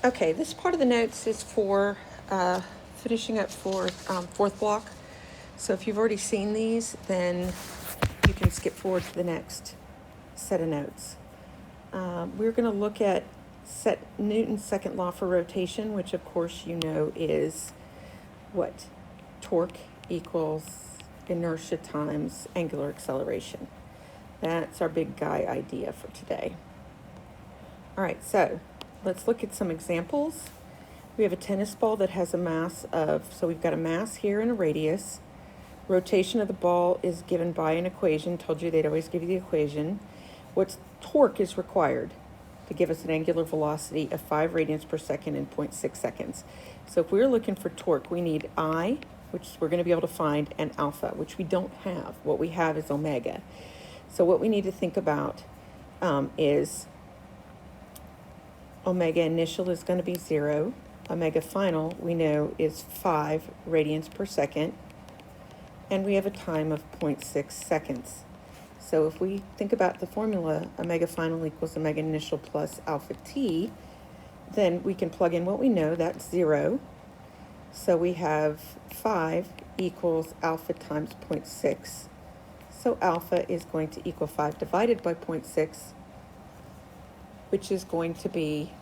Okay, this part of the notes is for finishing up for fourth block. So if you've already seen these, then you can skip forward to the next set of notes. We're going to look at Newton's second law for rotation, which of course you know is what? Torque equals inertia times angular acceleration. That's our big guy idea for today. All right, so let's look at some examples. We have a tennis ball that has a mass of, so we've got a mass here and a radius. Rotation of the ball is given by an equation. Told you they'd always give you the equation. What's torque is required to give us an angular velocity of 5 radians per second in 0.6 seconds. So if we're looking for torque, we need I, which we're going to be able to find, and alpha, which we don't have. What we have is omega. So what we need to think about is omega initial is going to be 0. Omega final, we know, is 5 radians per second. And we have a time of 0.6 seconds. So if we think about the formula, omega final equals omega initial plus alpha t, then we can plug in what we know, that's 0. So we have 5 equals alpha times 0.6. So alpha is going to equal 5 divided by 0.6, which is going to be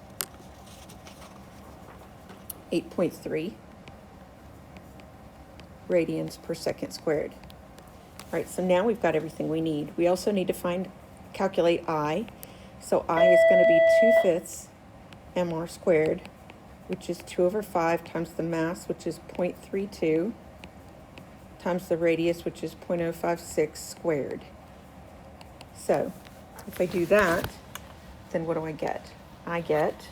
8.3 radians per second squared. All right, so now we've got everything we need. We also need to calculate I. So I is going to be 2/5 mr squared, which is 2/5 times the mass, which is 0.32, times the radius, which is 0.056 squared. So if I do that, then what do I get? I get,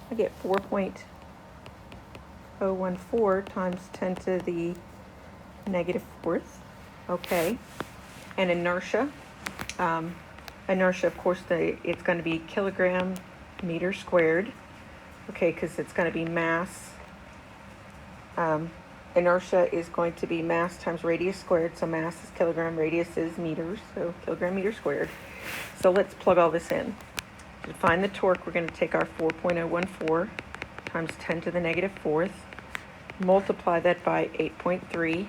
I get 4.014 times 10 to the negative fourth, okay. And inertia, of course, it's going to be kilogram meter squared, okay, because it's going to be mass. Inertia is going to be mass times radius squared, so mass is kilogram, radius is meters, so kilogram meter squared. So let's plug all this in. To find the torque, we're going to take our 4.014 times 10 to the negative fourth, multiply that by 8.3,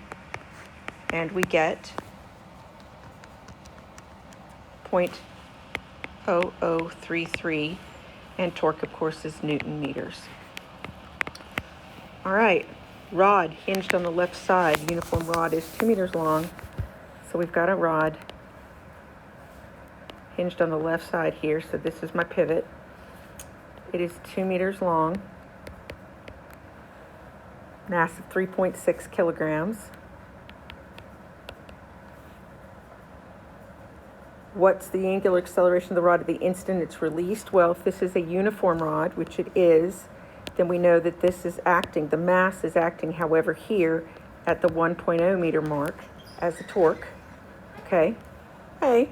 and we get 0.0033, and torque, of course, is Newton meters. All right, rod hinged on the left side. The uniform rod is 2 meters long, so we've got a rod hinged on the left side here, so this is my pivot. It is 2 meters long, mass of 3.6 kilograms. What's the angular acceleration of the rod at the instant it's released? Well, if this is a uniform rod, which it is, then we know that this is acting, the mass is acting, however, here at the 1.0 meter mark as a torque, okay? Hey.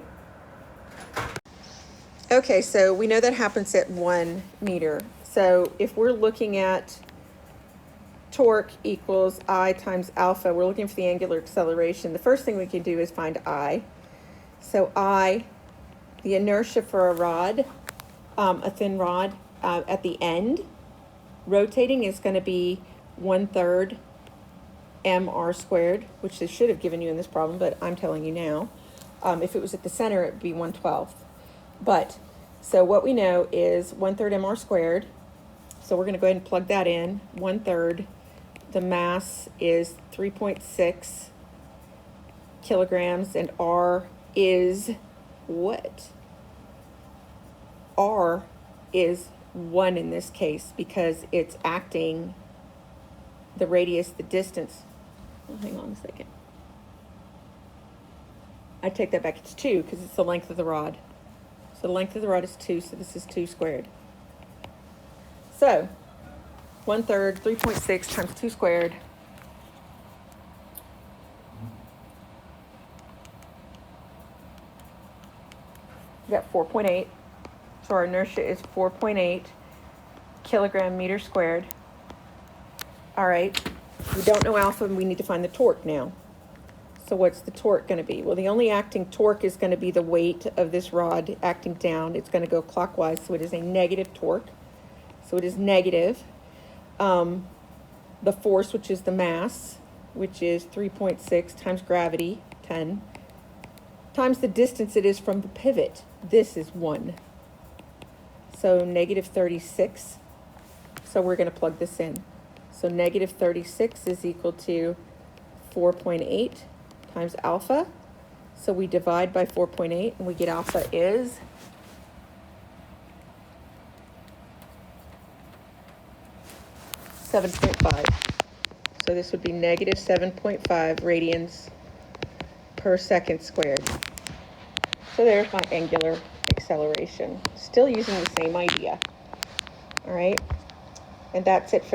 Okay, so we know that happens at 1 meter. So if we're looking at torque equals I times alpha, we're looking for the angular acceleration. The first thing we can do is find I. So I, the inertia for a rod, a thin rod at the end, rotating is going to be 1/3 mr squared, which they should have given you in this problem, but I'm telling you now. If it was at the center, it would be 1/12. But, so what we know is 1/3 mr squared. So we're going to go ahead and plug that in. 1/3. The mass is 3.6 kilograms, and R is what? R is 1 in this case because it's acting the radius, the distance. Oh, hang on a second. I take that back. It's 2 because it's the length of the rod. So the length of the rod is 2, so this is 2 squared. So 1/3, 3.6 times 2 squared. We got 4.8. So our inertia is 4.8 kilogram meter squared. All right. We don't know alpha, and we need to find the torque now. So what's the torque going to be? Well, the only acting torque is going to be the weight of this rod acting down. It's going to go clockwise, so it is a negative torque. So it is negative. The force, which is the mass, which is 3.6 times gravity, 10, times the distance it is from the pivot. This is 1. So negative 36. So we're going to plug this in. So negative 36 is equal to 4.8 times alpha. So we divide by 4.8 and we get alpha is 7.5. So this would be negative 7.5 radians per second squared. So there's my angular acceleration. Still using the same idea. All right. And that's it for